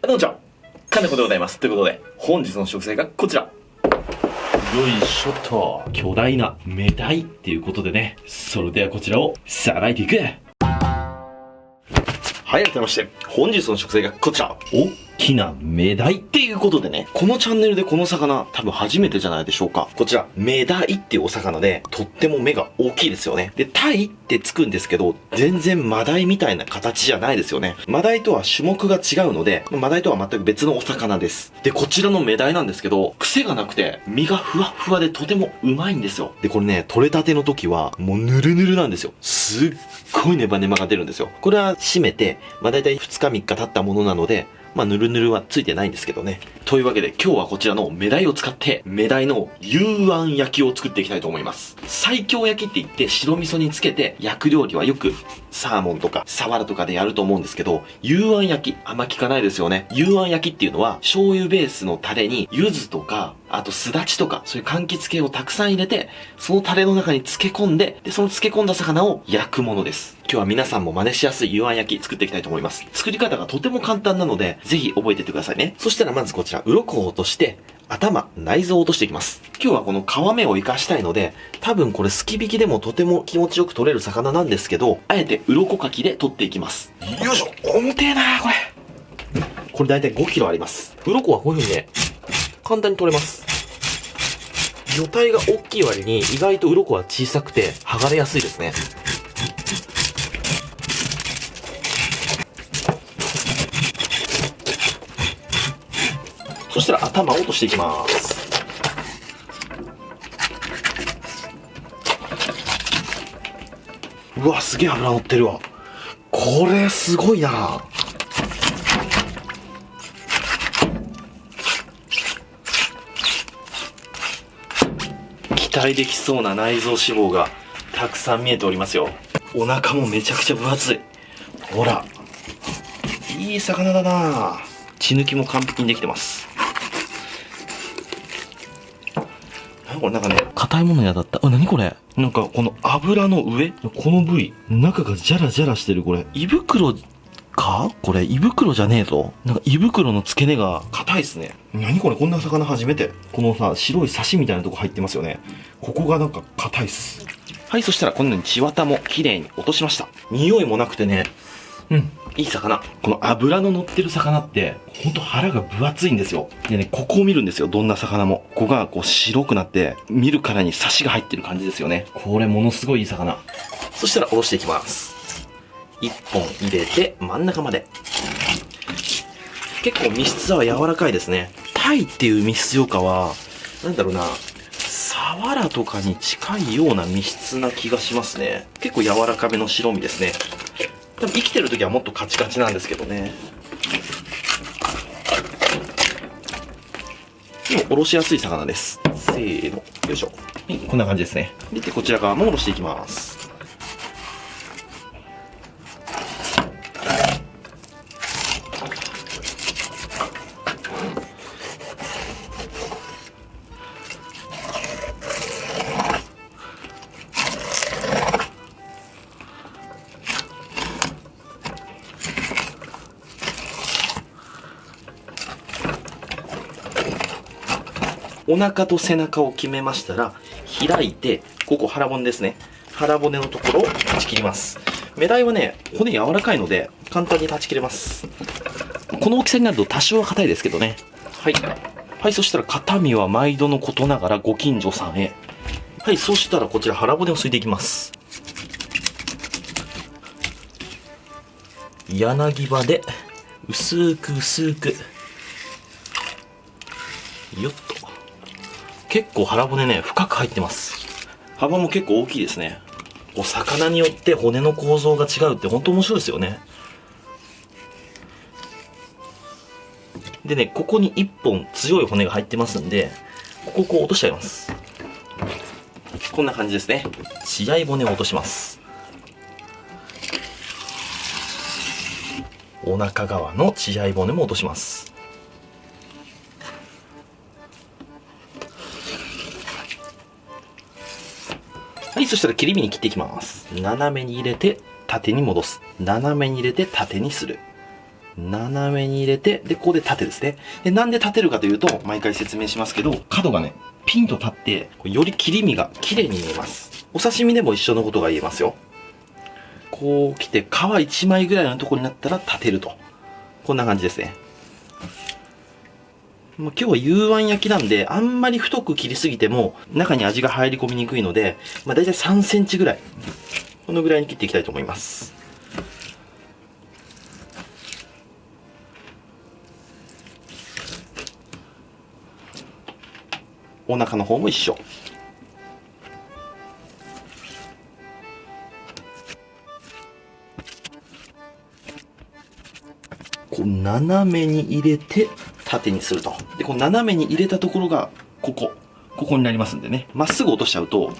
どうもちは、金子でございます。ということで、本日の食材がこちら。よいしょと、巨大なメダイっていうことでね、それではこちらをさばいていく。はい、改めまして、本日の食材がこちら。大きなメダイっていうことでね、このチャンネルでこの魚、多分初めてじゃないでしょうか。こちら、メダイっていうお魚で、とっても目が大きいですよね。で、タイってつくんですけど、全然マダイみたいな形じゃないですよね。マダイとは種目が違うので、マダイとは全く別のお魚です。で、こちらのメダイなんですけど、癖がなくて、身がふわふわでとてもうまいんですよ。で、これね、取れたての時は、もうぬるぬるなんですよ。すっごいネバネバが出るんですよ。これは締めて、だいたい2日3日経ったものなので、ぬるぬるはついてないんですけどね。というわけで今日はこちらのメダイを使って、メダイの幽庵焼きを作っていきたいと思います。西京焼きって言って白味噌につけて焼く料理はよくサーモンとかサワラとかでやると思うんですけど、幽庵焼きあんま聞かないですよね。幽庵焼きっていうのは醤油ベースのタレに柚子とか、あとすだちとか、そういう柑橘系をたくさん入れて、そのタレの中に漬け込んで、その漬け込んだ魚を焼くものです。今日は皆さんも真似しやすい幽庵焼き作っていきたいと思います。作り方がとても簡単なので、ぜひ覚えていってくださいね。そしたらまずこちら、鱗を落として、頭、内臓を落としていきます。今日はこの皮目を活かしたいので、多分これすき引きでもとても気持ちよく取れる魚なんですけど、あえて鱗かきで取っていきます。よいしょ、重てえなーこれ。これだいたい5キロあります。鱗はこういう風にね、簡単に取れます。魚体が大きい割に意外と鱗は小さくて剥がれやすいですね。そしたら頭を落としていきます。うわ、すげえ脂乗ってるわ。これすごいな。期待できそうな内臓脂肪がたくさん見えておりますよ。お腹もめちゃくちゃ分厚い。ほら、いい魚だな。血抜きも完璧にできてます。これなんかね、硬いものに当たった。何これ。なんかこの油の上、この部位、中がジャラジャラしてる。これ胃袋か、これ胃袋じゃねえぞ。なんか胃袋の付け根が硬いっすね。何これ、こんな魚初めて。このさ、白いサシみたいなとこ入ってますよね。ここがなんか硬いっす。はい、そしたらこのように血綿も綺麗に落としました。匂いもなくてね、いい魚。この脂の乗ってる魚って、ほんと腹が分厚いんですよ。でね、ここを見るんですよ。どんな魚も。ここがこう白くなって、見るからにサシが入ってる感じですよね。これものすごいいい魚。そしたらおろしていきます。1本入れて真ん中まで。結構身質は柔らかいですね。タイっていう身質よかは、なんだろうな、サワラとかに近いような身質な気がしますね。結構柔らかめの白身ですね。多分生きてる時はもっとカチカチなんですけどね。でもおろしやすい魚です。せーの、よいしょ。はい、こんな感じですね。で、こちら側もおろしていきます。お腹と背中を決めましたら、開いて、ここ腹骨ですね。腹骨のところを断ち切ります。メダイはね、骨柔らかいので、簡単に断ち切れます。この大きさになると多少は硬いですけどね。はい。はい、そしたら肩身は毎度のことながらご近所さんへ。はい、そしたらこちら腹骨をすいていきます。柳刃で、薄く薄く。よっと。結構腹骨ね、深く入ってます。幅も結構大きいですね。お魚によって骨の構造が違うって本当面白いですよね。でね、ここに1本強い骨が入ってますんで、ここをこう落としちゃいます。こんな感じですね。血合い骨を落とします。お腹側の血合い骨も落とします。はい、そしたら切り身に切っていきます。斜めに入れて縦に戻す。斜めに入れて縦にする。斜めに入れて、で、ここで縦ですね。で、なんで立てるかというと、毎回説明しますけど、角がね、ピンと立って、より切り身が綺麗に見えます。お刺身でも一緒のことが言えますよ。こう来て、皮1枚ぐらいのところになったら立てると。こんな感じですね。今日は幽庵焼きなんで、あんまり太く切りすぎても、中に味が入り込みにくいので、だいたい3センチぐらい。このぐらいに切っていきたいと思います。お腹の方も一緒。こう斜めに入れて縦にすると。で、この斜めに入れたところがここになりますんでね。まっすぐ落としちゃうと、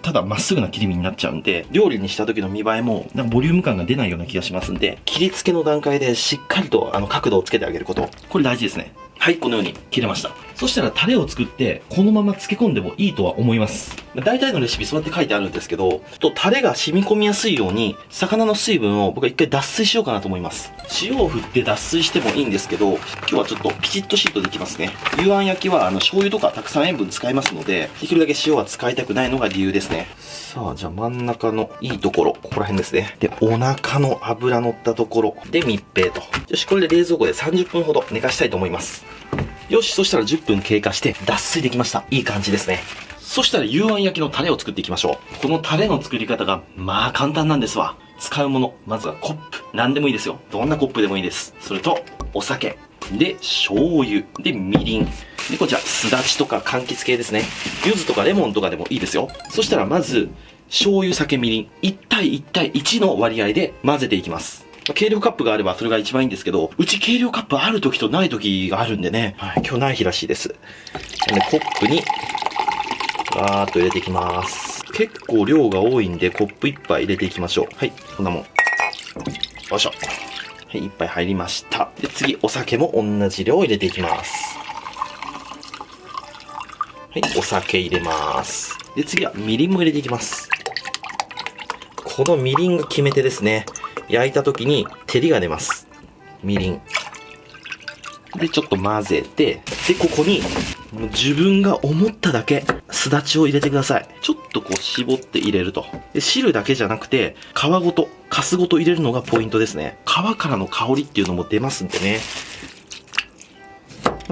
ただまっすぐな切り身になっちゃうんで、料理にした時の見栄えも、なんかボリューム感が出ないような気がしますんで、切り付けの段階でしっかりと角度をつけてあげること。これ大事ですね。はい、このように切れました。そしたらタレを作って、このまま漬け込んでもいいとは思います。大体のレシピそうやって書いてあるんですけど、タレが染み込みやすいように、魚の水分を僕は一回脱水しようかなと思います。塩を振って脱水してもいいんですけど、今日はちょっとピチッとシートできますね。幽庵焼きは醤油とかたくさん塩分使いますので、できるだけ塩は使いたくないのが理由ですね。さあ、じゃあ真ん中のいいところ、ここら辺ですね。で、お腹の脂乗ったところで密閉と。よし、これで冷蔵庫で30分ほど寝かしたいと思います。よし、そしたら10分経過して脱水できました。いい感じですね。そしたら幽庵焼きのタレを作っていきましょう。このタレの作り方がまあ簡単なんですわ。使うもの、まずはコップ。何でもいいですよ。どんなコップでもいいです。それと、お酒。で、醤油。で、みりん。で、こちら、すだちとか柑橘系ですね。柚子とかレモンとかでもいいですよ。そしたらまず、醤油、酒、みりん。1対1対1の割合で混ぜていきます。計量カップがあればそれが一番いいんですけど、うち計量カップある時とない時があるんでね。はい、今日ない日らしいです。で、コップに、ガーッと入れていきます。結構量が多いんで、コップ1杯入れていきましょう。はい、こんなもん。よいしょ。はい、1杯入りました。で、次、お酒も同じ量入れていきます。はい、お酒入れます。で、次はみりんも入れていきます。このみりんが決め手ですね。焼いた時に照りが出ます。みりん。で、ちょっと混ぜて、で、ここに、自分が思っただけ、すだちを入れてください。ちょっとこう絞って入れると。で、汁だけじゃなくて、皮ごと、かすごと入れるのがポイントですね。皮からの香りっていうのも出ますんでね。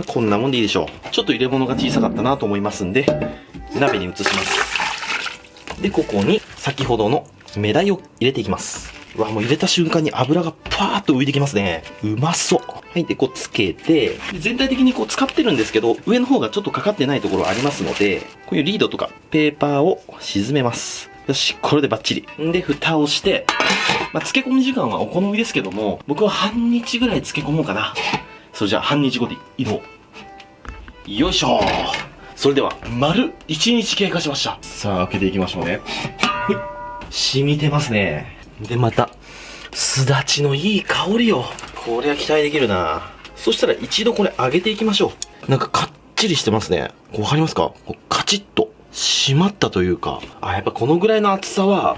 こんなもんでいいでしょう。ちょっと入れ物が小さかったなと思いますんで、鍋に移します。で、ここに、先ほどのメダイを入れていきます。うわ、もう入れた瞬間に油がパーッと浮いてきますね。うまそう。はい、で、こうつけて、全体的にこう使ってるんですけど、上の方がちょっとかかってないところありますので、こういうリードとかペーパーを沈めます。よし、これでバッチリ。んで、蓋をして、漬け込み時間はお好みですけども、僕は半日ぐらい漬け込もうかな。それじゃあ半日後で移動。よいしょ。それでは、丸1日経過しました。さあ、開けていきましょうね。はい。染みてますね。で、また、すだちのいい香りよ。これは期待できるな。そしたら一度これ揚げていきましょう。なんかかっちりしてますね。わかりますか？カチッと締まったというか、やっぱこのぐらいの厚さは、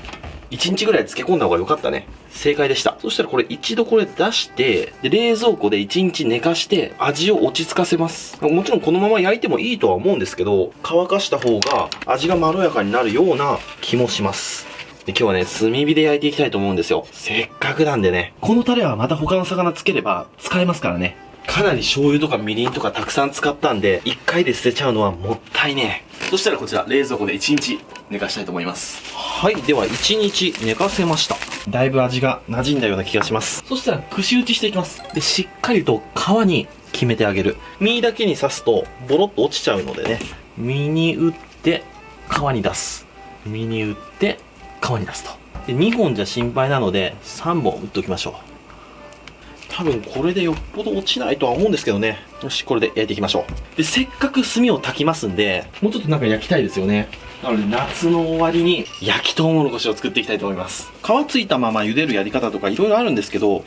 1日ぐらい漬け込んだ方が良かったね。正解でした。そしたらこれ一度これ出して、で、冷蔵庫で1日寝かして、味を落ち着かせます。もちろんこのまま焼いてもいいとは思うんですけど、乾かした方が味がまろやかになるような気もします。で、今日はね、炭火で焼いていきたいと思うんですよ。せっかくなんでね。このタレはまた他の魚つければ使えますからね。かなり醤油とかみりんとかたくさん使ったんで、1回で捨てちゃうのはもったいねえ。そしたらこちら、冷蔵庫で1日寝かしたいと思います。はい、では1日寝かせました。だいぶ味が馴染んだような気がします。そしたら串打ちしていきます。で、しっかりと皮に決めてあげる。身だけに刺すと、ボロッと落ちちゃうのでね。身に打って、皮に出す。身に打って、皮に出すと。で、2本じゃ心配なので、3本打っておきましょう。多分これでよっぽど落ちないとは思うんですけどね。よし、これで焼いていきましょう。で、せっかく炭を焚きますんで、もうちょっとなんか焼きたいですよね。なので、夏の終わりに焼きとうもろこしを作っていきたいと思います。皮ついたまま茹でるやり方とかいろいろあるんですけど、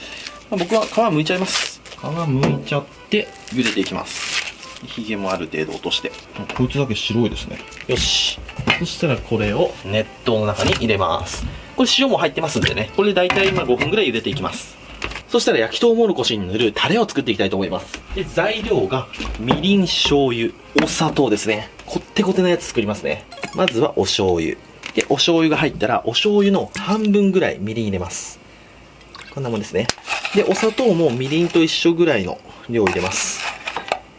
僕は皮剥いちゃいます。皮剥いちゃって茹でていきます。ヒゲもある程度落として。こいつだけ白いですね。よし。そしたらこれを熱湯の中に入れます。これ塩も入ってますんでね。これで大体5分ぐらい茹でていきます。そしたら焼きとうもろこしに塗るタレを作っていきたいと思います。で、材料が、みりん、醤油、お砂糖ですね。こってこてのやつ作りますね。まずはお醤油。で、お醤油が入ったら、お醤油の半分ぐらいみりん入れます。こんなもんですね。で、お砂糖もみりんと一緒ぐらいの量入れます。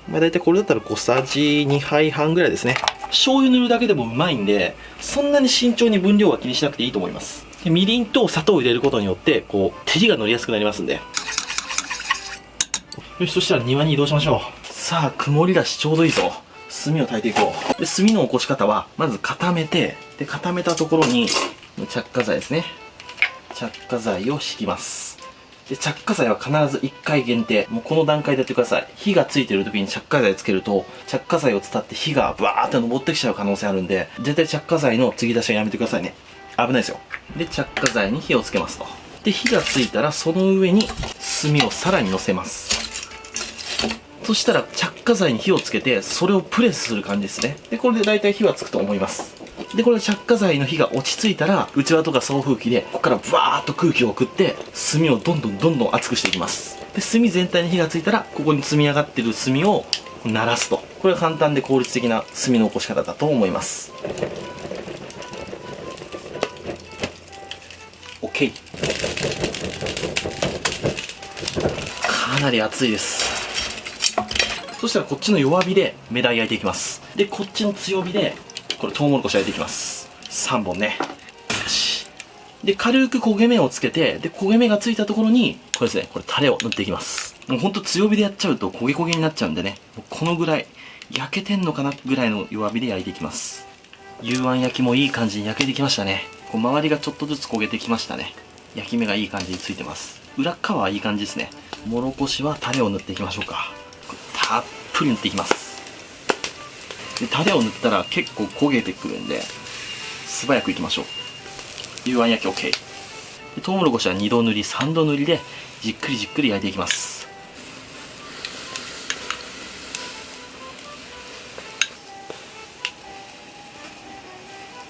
まあ大体これだったら小さじ2杯半ぐらいですね。醤油塗るだけでもうまいんで、そんなに慎重に分量は気にしなくていいと思います。で、みりんと砂糖を入れることによって、こう、照りが乗りやすくなりますんで。よし、そしたら庭に移動しましょう。さあ、曇りだしちょうどいいぞ。炭を焚いていこう。で、炭の起こし方は、まず固めて、で、固めたところに、着火剤ですね。着火剤を引きます。で、着火剤は必ず1回限定。もうこの段階でやってください。火がついてる時に着火剤つけると、着火剤を伝って火がバーって登ってきちゃう可能性あるんで、絶対着火剤の継ぎ出しはやめてくださいね。危ないですよ。で、着火剤に火をつけますと。で、火がついたら、その上に炭をさらに乗せます。そしたら着火剤に火をつけて、それをプレスする感じですね。で、これで大体火はつくと思います。で、これ着火剤の火が落ち着いたら、器とか送風機で、ここからバーっと空気を送って、炭をどんどん熱くしていきます。で、炭全体に火がついたら、ここに積み上がってる炭を鳴らすと。これが簡単で効率的な炭の起こし方だと思います。OK。かなり熱いです。そしたらこっちの弱火で目鯛焼いていきます。で、こっちの強火で、これトウモロコシ焼いていきます。3本ね。よし。で、軽く焦げ目をつけて、で、焦げ目がついたところに、これですね、これタレを塗っていきます。もうほんと強火でやっちゃうと焦げ焦げになっちゃうんでね、もうこのぐらい、焼けてんのかなぐらいの弱火で焼いていきます。幽庵焼きもいい感じに焼けてきましたね。こう周りがちょっとずつ焦げてきましたね。焼き目がいい感じについてます。裏側はいい感じですね。もろこしはタレを塗っていきましょうか。たっぷり塗っていきます。で、タレを塗ったら結構焦げてくるんで、素早くいきましょう。幽庵焼き OK。で、トウモロコシは2度塗り、3度塗りで、じっくりじっくり焼いていきます。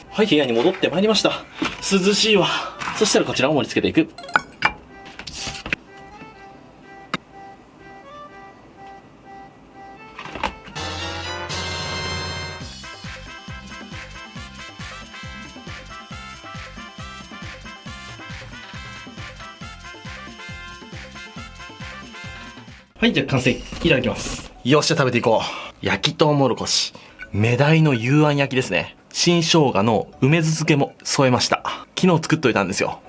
はい、部屋に戻ってまいりました。涼しいわ。そしたらこちらを盛り付けていく。はい、じゃあ完成。いただきます。よっしゃ、食べていこう。焼きとうもろこし。メダイの幽庵焼きですね。新生姜の梅酢漬けも添えました。昨日作っといたんですよ。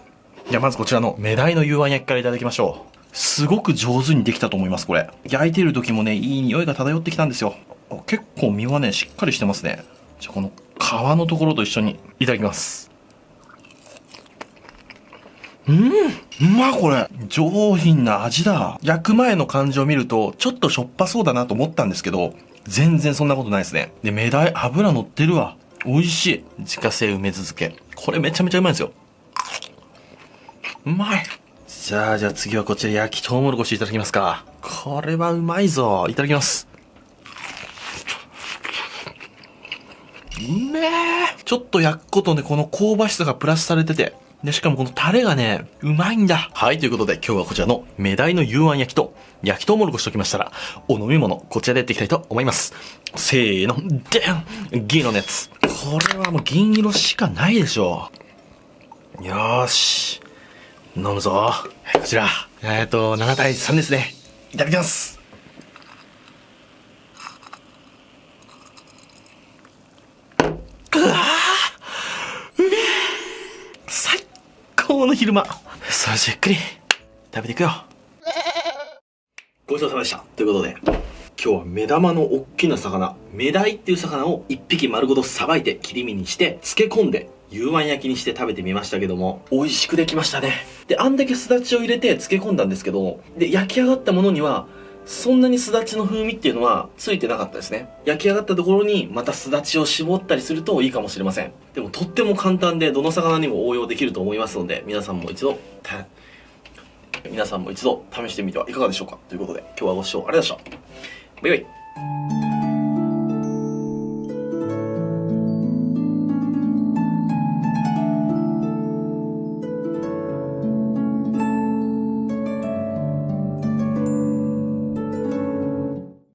じゃあまずこちらのメダイの幽庵焼きからいただきましょう。すごく上手にできたと思います、これ。焼いてる時もね、いい匂いが漂ってきたんですよ。結構身はね、しっかりしてますね。じゃあこの皮のところと一緒にいただきます。うまっこれ。上品な味だ。焼く前の感じを見ると、ちょっとしょっぱそうだなと思ったんですけど、全然そんなことないですね。で、メダイ、油乗ってるわ。美味しい。自家製梅酢漬け。これめちゃめちゃうまいんですよ。うまい。じゃあ次はこちら焼きとうもろこしいただきますか。これはうまいぞ。いただきます。うめえ。ちょっと焼くことでこの香ばしさがプラスされてて、で、しかもこのタレがね、うまいんだ。はい、ということで今日はこちらのメダイの幽庵焼きと焼きとうもろこしときましたら、お飲み物、こちらでやっていきたいと思います。せーの、でん銀色のやつ。これはもう銀色しかないでしょう。よーし。飲むぞ。こちら。7対3ですね。いただきます。最高の昼間。さあ、じっくり食べていくよ。ごちそうさまでした。ということで、今日は目玉の大きな魚、メダイっていう魚を一匹丸ごとさばいて切り身にして漬け込んで幽庵焼きにして食べてみましたけども、美味しくできましたね。で、あんだけすだちを入れて漬け込んだんですけど、で、焼き上がったものにはそんなにすだちの風味っていうのはついてなかったですね。焼き上がったところにまたすだちを絞ったりするといいかもしれません。でもとっても簡単でどの魚にも応用できると思いますので、皆さんも一度試してみてはいかがでしょうか。ということで今日はご視聴ありがとうございました。バイバイ。